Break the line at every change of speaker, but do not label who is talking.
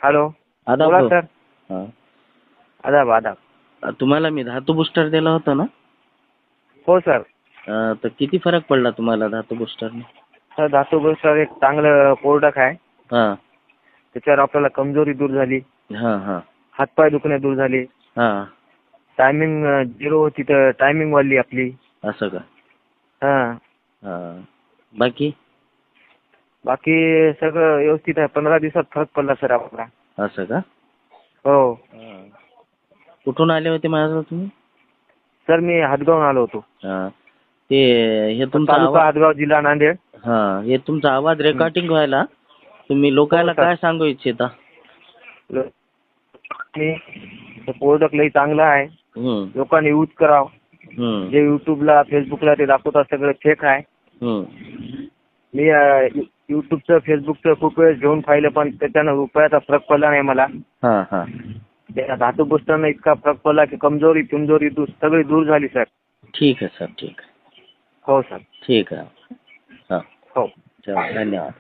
Hello.
आदाब
बोला
भाऊ.
सर.
हा.
आदाब आदाब.
तुम्हाला मी धातू बुस्टर दिला होता ना?
हो सर.
तर किती फरक पडला तुम्हाला धातू बुस्टरने?
सर धातू बुस्टर एक चांगलं प्रोडक्ट आहे.
हा
त्याच्यावर आपल्याला कमजोरी दूर झाली,
हा हा
हातपाय दुखणे दूर झाले,
हा
टायमिंग झिरो होती तर टायमिंग वाढली आपली.
असं का?
हा.
हा. बाकी
बाकी सगळं व्यवस्थित आहे. 15 दिवसात फरक पडला सर आपला.
असं का?
हो
हा. कुठून आले होते माझं तुम्ही?
सर मी हातगावून आलो होतो.
हा. ते हे तुमचा
तालुका
आवाज,
हातगाव, जिल्हा नांदेड.
हा, हे तुमचा आवाज रेकॉर्डिंग व्हायला तुम्ही लोकांना
हो, सर.
काय सांगू इच्छिता?
प्रोडक्ट लई चांगला आहे.
हम्म
लोकांनी यूज करावं.
हम्म
जे युट्यूबला फेसबुकला ते दाखवतात सगळं फेक आहे.
हम्म
मी युट्यूबचं फेसबुकचं खूप वेळेस घेऊन पाहिलं पण त्याच्यानं रुपयाचा फरक पडला नाही मला.
हा हा
त्या धातू बुस्टरनं इतका फरक पडला की कमजोरी सगळी दूर झाली सर.
ठीक आहे सर, ठीक आहे.
हो सर.
ठीक आहे. हा.
हो.
चला, धन्यवाद.